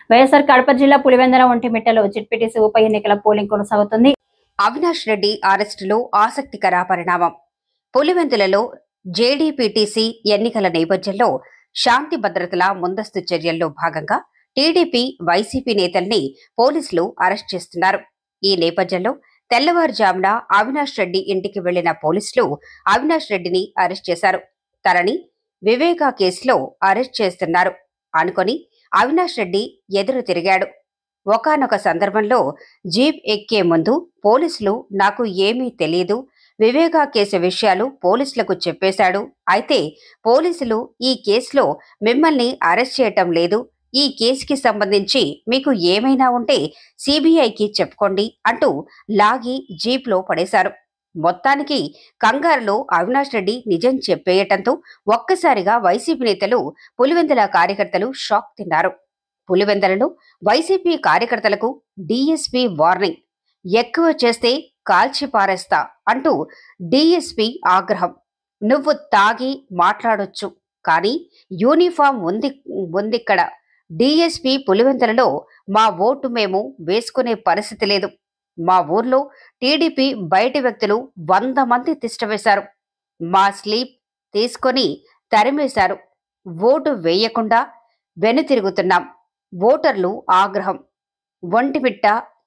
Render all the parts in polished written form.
వైఎస్ఆర్ కడప జిల్లా పులివెందుల ఒంటిమిట్టలో జెడ్పీటీసీ ఉప ఎన్నికల పోలింగ్ కొనసాగుతుంది. అవినాష్ రెడ్డి అరెస్టులో ఆసక్తికర పరిణామం. పులివెందులలో జేడీపీటీసీ ఎన్నికల నేపథ్యంలో శాంతి భద్రతల ముందస్తు చర్యల్లో భాగంగా టీడీపీ, వైసీపీ నేతల్ని పోలీసులు అరెస్ట్ చేస్తున్నారు. ఈ నేపథ్యంలో తెల్లవారుజామున అవినాష్ రెడ్డి ఇంటికి వెళ్లిన పోలీసులు అవినాష్ రెడ్డిని అరెస్ట్ చేశారు. తనని వివేకా కేసులో అరెస్ట్ చేస్తున్నారు అనుకొని అవినాష్ రెడ్డి ఎదురు తిరిగాడు. ఒకానొక సందర్భంలో జీప్ ఎక్కే ముందు పోలీసులు నాకు ఏమీ తెలియదు, వివేకా కేసు విషయాలు పోలీసులకు చెప్పేశాడు. అయితే పోలీసులు ఈ కేసులో మిమ్మల్ని అరెస్ట్ చేయటం లేదు, ఈ కేసుకి సంబంధించి మీకు ఏమైనా ఉంటే సిబిఐకి చెప్పుకోండి అంటూ లాగి జీప్లో పడేశారు. మొత్తానికి కంగారులో అవినాష్ రెడ్డి నిజం చెప్పేయటంతో ఒక్కసారిగా వైసీపీ నేతలు, పులివెందుల కార్యకర్తలు షాక్ తిన్నారు. పులివెందులలో వైసీపీ కార్యకర్తలకు డీఎస్పీ వార్నింగ్, ఎక్కువ చేస్తే కాల్చి పారేస్తా అంటూ డీఎస్పీ ఆగ్రహం. నువ్వు తాగి మాట్లాడొచ్చు, కానీ యూనిఫామ్ ఉందిక్కడ. డీఎస్పీ పులివెందులలో మా ఓటు మేము వేసుకునే పరిస్థితి లేదు. మా ఊర్లో టీడీపీ బయటి వ్యక్తులు 100 మంది తిష్టవేశారు. మా స్లీప్ తీసుకొని తరిమేశారు. ఓటు వేయకుండా వెనుతిరుగుతున్నాం. ఓటర్లు ఆగ్రహం. ఒంటిమిట్ట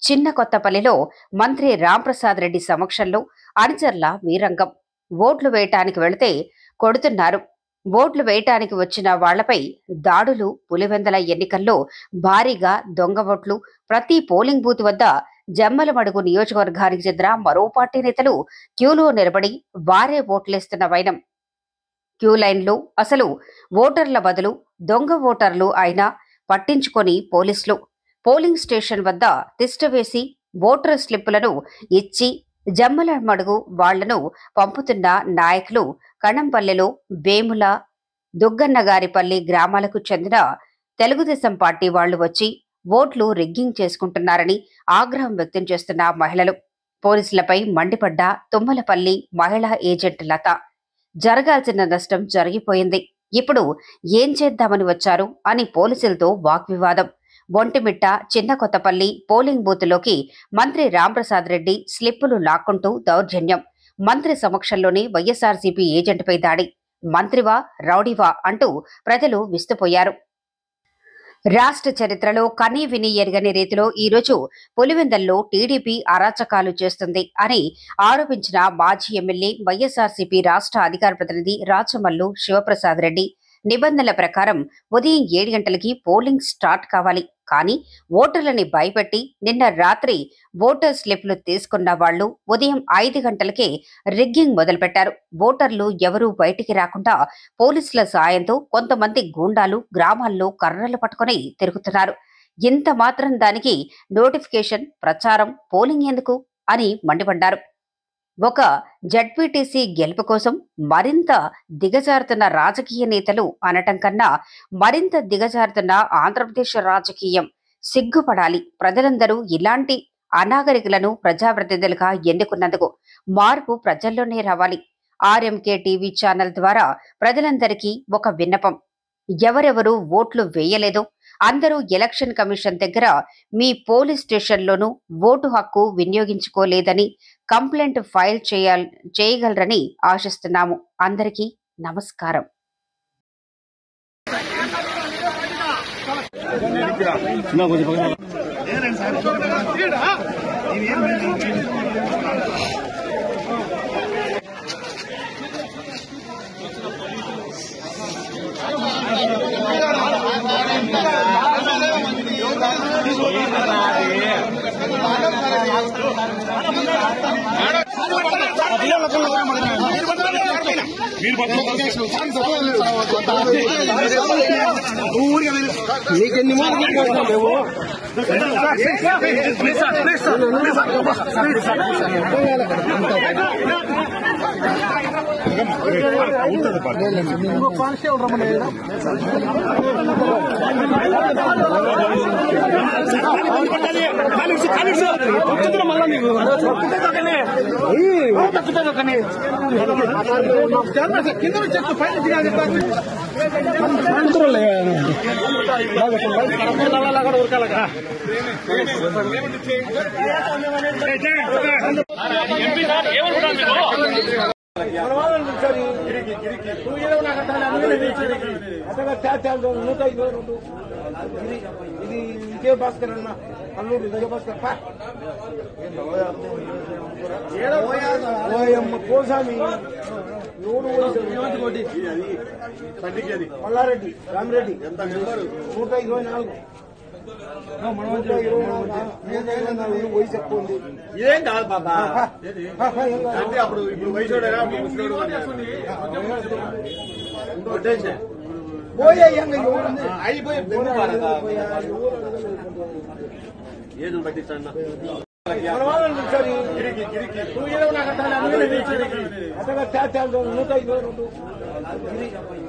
చిన్న కొత్తపల్లిలో మంత్రి రాంప్రసాద్ రెడ్డి సమక్షంలో అనుచరుల వీరంగం. ఓట్లు వేయటానికి వెళితే కొడుతున్నారు. ఓట్లు వేయటానికి వచ్చిన వాళ్లపై దాడులు. పులివెందుల ఎన్నికల్లో భారీగా దొంగ ఓట్లు. ప్రతి పోలింగ్ బూత్ వద్ద జమ్మలమడుగు నియోజకవర్గానికి చెందిన మరో పార్టీ నేతలు క్యూలో నిలబడి వారే ఓట్లేస్తున్న వైనం. క్యూ లైన్లో అసలు ఓటర్ల బదులు దొంగ ఓటర్లు అయినా పట్టించుకొని పోలీసులు పోలింగ్ స్టేషన్ వద్ద తిష్టవేసి ఓటర్ స్లిప్పులను ఇచ్చి జమ్మలమడుగు వాళ్లను పంపుతున్న నాయకులు కణంపల్లెలో వేముల, దుగ్గన్నగారిపల్లి గ్రామాలకు చెందిన తెలుగుదేశం పార్టీ వాళ్లు వచ్చి ఓట్లు రిగ్గింగ్ చేసుకుంటున్నారని ఆగ్రహం వ్యక్తం చేస్తున్న మహిళలు. పోలీసులపై మండిపడ్డ తుమ్మలపల్లి మహిళా ఏజెంట్ లత. జరగాల్సిన నష్టం జరిగిపోయింది, ఇప్పుడు ఏం చేద్దామని వచ్చారు అని పోలీసులతో వాగ్వివాదం. ఒంటిమిట్ట చిన్న కొత్తపల్లి పోలింగ్ బూత్లోకి మంత్రి రాంప్రసాద్ రెడ్డి స్లిప్పులు లాక్కుంటూ దౌర్జన్యం. మంత్రి సమక్షంలోనే వైఎస్ఆర్సీపీ ఏజెంట్పై దాడి. మంత్రివా రౌడీవా అంటూ ప్రజలు విస్తుపోయారు. రాష్ట్ర చరిత్రలో కనీ విని ఎరగని రీతిలో ఈరోజు పులివెందుల్లో టీడీపీ అరాచకాలు చేస్తుంది అని ఆరోపించిన మాజీ ఎమ్మెల్యే, వైఎస్ఆర్సీపీ రాష్ట్ర అధికార ప్రతినిధి రాచమల్లు శివప్రసాద్ రెడ్డి. నిబంధనల ప్రకారం ఉదయం 7 గంటలకి పోలింగ్ స్టార్ట్ కావాలి. కానీ ఓటర్లని భయపెట్టి నిన్న రాత్రి ఓటర్ స్లిప్లు తీసుకున్న వాళ్లు ఉదయం 5 గంటలకే రిగ్గింగ్ మొదలుపెట్టారు. ఓటర్లు ఎవరూ బయటికి రాకుండా పోలీసుల సాయంతో కొంతమంది గూండాలు గ్రామాల్లో కర్రలు పట్టుకుని తిరుగుతున్నారు. ఇంత మాత్రం దానికి నోటిఫికేషన్, ప్రచారం, పోలింగ్ ఎందుకు అని మండిపడ్డారు. ఒక జడ్పీటీసీ గెలుపు కోసం మరింత దిగజారుతున్న రాజకీయ నేతలు అనటం కన్నా మరింత దిగజారుతున్న ఆంధ్రప్రదేశ్ రాజకీయం. సిగ్గుపడాలి. ప్రజలందరూ ఇలాంటి అనాగరికులను ప్రజాప్రతినిధులుగా ఎన్నుకున్నందుకు మార్పు ప్రజల్లోనే రావాలి. ఆర్ఎంకే టీవీ ఛానల్ ద్వారా ప్రజలందరికీ ఒక విన్నపం. ఎవరెవరు ఓట్లు వేయలేదో అందరూ ఎలక్షన్ కమిషన్ దగ్గర మీ పోలీస్ స్టేషన్లోనూ ఓటు హక్కు వినియోగించుకోలేదని కంప్లైంట్ ఫైల్ చేయగలరని ఆశిస్తున్నాము. అందరికీ నమస్కారం. నీకెన్ని కానిస్టేబుల్ రమ్మని ఇది విజయభాస్కర్ అన్న అల్లూరు విజయభాస్కర్ కోసామి మల్లారెడ్డి రామిరెడ్డి 124 వయసు ఎక్కువ ఉంది. ఏం కాదు బాబా అంటే అప్పుడు ఇప్పుడు వయసు అయిపోయి ఏదో పట్టించండి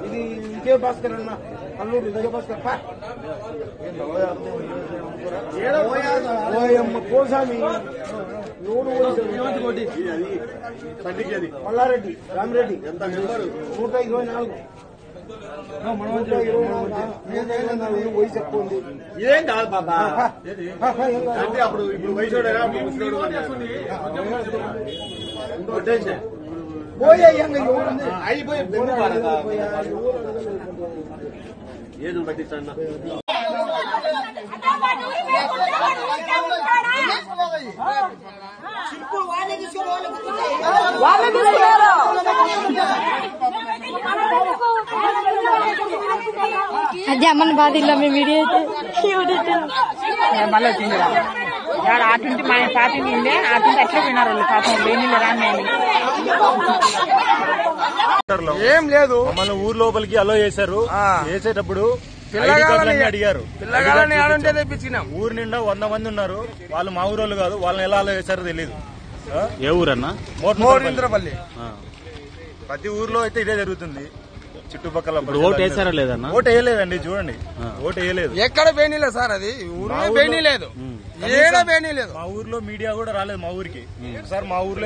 ఇది విజయభాస్కర్ అన్న అల్లూరు విజయభాస్కర్ కోసామి మల్లారెడ్డి రామిరెడ్డి 124 వయసు ఎక్కువ ఉంది. ఏం కాదు బాబా అంటే అప్పుడు ఇప్పుడు వయసు అయిపోయి ఏదో పట్టించండి అదే అమ్మని బాధ ఇలా మేము వీడియో మళ్ళీ వచ్చింది ఆటుంటి మా పాపి నిండే ఆటుంటి ఎట్లా పోయినారు వాళ్ళు పాపం వేణిలో రాని ఏం లేదు. మమ్మల్ని ఊరు లోపలికి అలో చేశారు. చేసేటప్పుడు అడిగారు. ఊరు నిండా 100 మంది ఉన్నారు. వాళ్ళు మా ఊరోళ్ళు కాదు. వాళ్ళని ఎలా అలో చేశారో తెలియదు. ఏ ఊరన్నా? మోరింద్రపల్లి. ప్రతి ఊర్లో అయితే ఇదే జరుగుతుంది. చుట్టుపక్కల ఓటు వేసారా లేదన్నా? ఓటు వేయలేదండి. చూడండి, ఓటు వేయలేదు. ఎక్కడ బేనీలేదు సార్, అది ఊరిలో బేనీ లేదు, ఏడా బేనీ లేదు. మా ఊర్లో మీడియా కూడా రాలేదు మా ఊరికి. సార్ మా ఊర్లో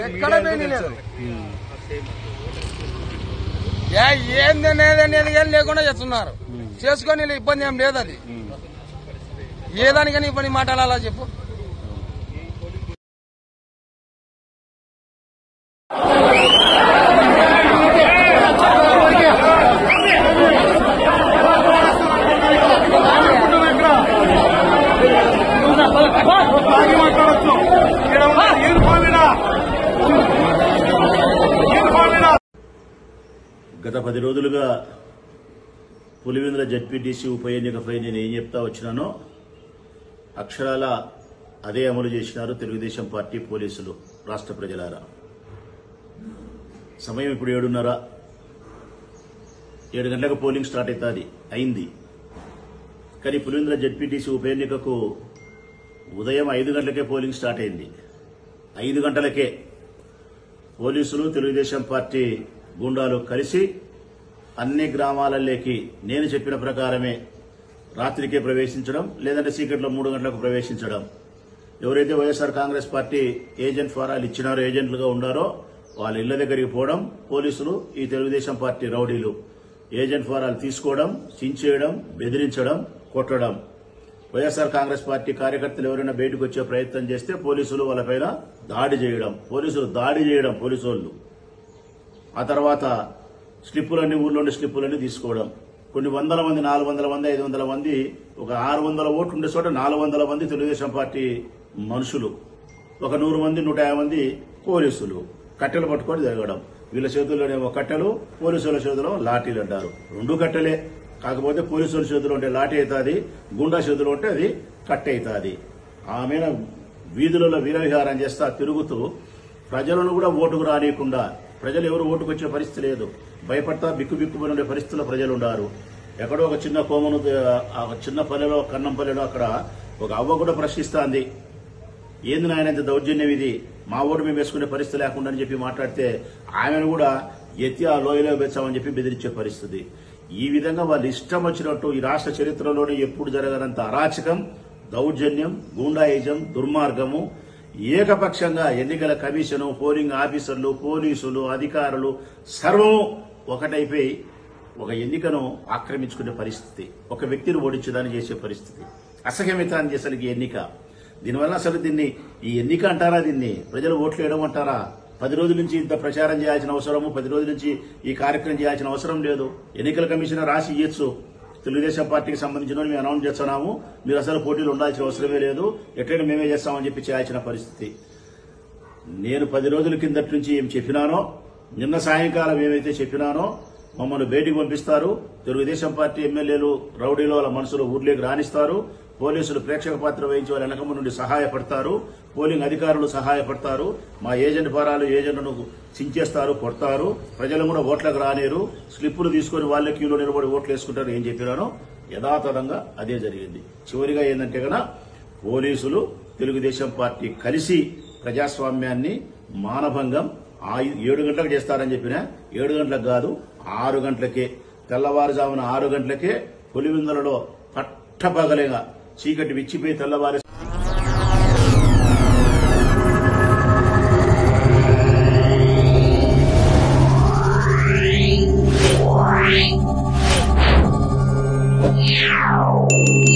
ఏంది అనేది ఏం లేకుండా చేస్తున్నారు. చేసుకొని ఇబ్బంది ఏం లేదు. అది ఏ దానికని ఇబ్బంది మాట్లాడాలా చెప్పు. గత 10 రోజులుగా పులివెందుల జెడ్పీటీసీ ఉప ఎన్నికపై నేను ఏం చెప్తా వచ్చినానో అక్షరాల అదే అమలు చేసినారు తెలుగుదేశం పార్టీ పోలీసులు. రాష్ట్ర ప్రజలారా, సమయం ఇప్పుడు 7:30. 7 గంటలకు పోలింగ్ స్టార్ట్ అయింది. కానీ పులివెందుల జెడ్పీటీసీ ఉప ఎన్నికకు ఉదయం 5 గంటలకే పోలింగ్ స్టార్ట్ అయింది. 5 గంటలకే పోలీసులు తెలుగుదేశం పార్టీ గుండాలు కలిసి అన్ని గ్రామాలలోకి నేను చెప్పిన ప్రకారమే రాత్రికే ప్రవేశించడం, లేదంటే చీకట్లో 3 గంటలకు ప్రవేశించడం. ఎవరైతే వైఎస్ఆర్ కాంగ్రెస్ పార్టీ ఏజెంట్ ఫారాలు ఇచ్చినారో, ఏజెంట్లుగా ఉన్నారో వాళ్ళ ఇళ్ల దగ్గరికి పోవడం, పోలీసులు ఈ తెలుగుదేశం పార్టీ రౌడీలు ఏజెంట్ ఫారాలు తీసుకోవడం, చించేయడం, బెదిరించడం, కొట్టడం. వైఎస్ఆర్ కాంగ్రెస్ పార్టీ కార్యకర్తలు ఎవరైనా బయటకు వచ్చే ప్రయత్నం చేస్తే పోలీసులు వాళ్ళపైన దాడి చేయడం, పోలీసు వాళ్ళు. ఆ తర్వాత స్లిప్పులన్నీ, ఊర్లోని స్లిప్పులన్నీ తీసుకోవడం. కొన్ని 100 మంది, 400 మంది, 500 మంది, ఒక 600 ఓట్లు ఉండే చోట 400 మంది తెలుగుదేశం పార్టీ మనుషులు, ఒక 100 మంది, 150 మంది పోలీసులు కట్టెలు పట్టుకొని జరగడం. వీళ్ళ చేతుల్లోనేమో కట్టెలు, పోలీసుల చేతిలో లాఠీలు అంటారు. 2 కట్టెలే, కాకపోతే పోలీసుల చేతిలో ఉంటే లాఠీ అవుతుంది, గుండా చేతిలో ఉంటే అది కట్టె అవుతుంది. ఆమె వీధులలో వీరవిహారం చేస్తా తిరుగుతూ ప్రజలను కూడా ఓటుకు రానియకుండా, ప్రజలు ఎవరు ఓటుకు వచ్చే పరిస్థితి లేదు, భయపడతా బిక్కుబిక్కుమని ఉండే పరిస్థితుల్లో ప్రజలు ఉన్నారు. ఎక్కడో ఒక చిన్న కోమను, చిన్న పల్లెలో, కన్నంపల్లెలో అక్కడ ఒక అవ్వ కూడా ప్రశ్నిస్తాంది, ఏంది నాయన ఇంత దౌర్జన్యం ఇది, మా ఓటు మేము వేసుకునే పరిస్థితి లేకుండా అని చెప్పి మాట్లాడితే ఆమెను కూడా ఎత్తి ఆ లోయలో పెంచామని చెప్పి బెదిరించే పరిస్థితి. ఈ విధంగా వాళ్ళు ఇష్టం వచ్చినట్టు ఈ రాష్ట్ర చరిత్రలోనే ఎప్పుడు జరగనంత అరాచకం, దౌర్జన్యం, గూండాయిజం, దుర్మార్గము, ఏకపక్షంగా ఎన్నికల కమిషను, పోలింగ్ ఆఫీసర్లు, పోలీసులు, అధికారులు సర్వము ఒకటైపోయి ఒక ఎన్నికను ఆక్రమించుకునే పరిస్థితి, ఒక వ్యక్తిని ఓడించడానికి చేసే పరిస్థితి, అసహ్యమితాన్ని చేసే ఎన్నిక. దీనివల్ల అసలు దీన్ని ఈ ఎన్నిక అంటారా? దీన్ని ప్రజలు ఓట్లు వేయడం అంటారా? 10 రోజుల నుంచి ఇంత ప్రచారం చేయాల్సిన అవసరము, 10 రోజుల నుంచి ఈ కార్యక్రమం చేయాల్సిన అవసరం లేదు. ఎన్నికల కమిషనర్ రాసి ఇయ్యొచ్చు, తెలుగుదేశం పార్టీకి సంబంధించిన మేము అనౌన్స్ చేస్తున్నాము, మీరు అసలు పోటీలు ఉండాల్సిన అవసరమే లేదు, ఎట్లయినా మేమే చేస్తామని చెప్పి చేయాల్సిన పరిస్థితి. నేను 10 రోజుల కిందటి నుంచి ఏం చెప్పినానో, నిన్న సాయంకాలం ఏమైతే చెప్పినానో, మమ్మల్ని బయటికి పంపిస్తారు, తెలుగుదేశం పార్టీ ఎమ్మెల్యేలు రౌడీలో వాళ్ళ మనసులో ఊర్లోకి రాణిస్తారు, పోలీసులు ప్రేక్షక పాత్ర వహించి వాళ్ళ వెనకమ్మ నుండి సహాయపడతారు, పోలింగ్ అధికారులు సహాయపడతారు, మా ఏజెంట్ ఫారాలు ఏజెంట్ను చించేస్తారు, కొడతారు, ప్రజలు కూడా ఓట్లకు రానేరు, స్లిప్పులు తీసుకుని వాళ్ళ క్యూలో నిలబడి ఓట్లు వేసుకుంటారు. ఏం చెప్పినానో యథాతథంగా అదే జరిగింది. చివరిగా ఏంటంటే కనుక పోలీసులు తెలుగుదేశం పార్టీ కలిసి ప్రజాస్వామ్యాన్ని మానభంగం 7 గంటలకు చేస్తారని చెప్పినా 7 గంటలకు కాదు 6 గంటలకే, తెల్లవారుజామున 6 గంటలకే పులివెందులలో పట్టపగలేగా చీకటి విచ్చిపోయి తెల్లవారు Yeah.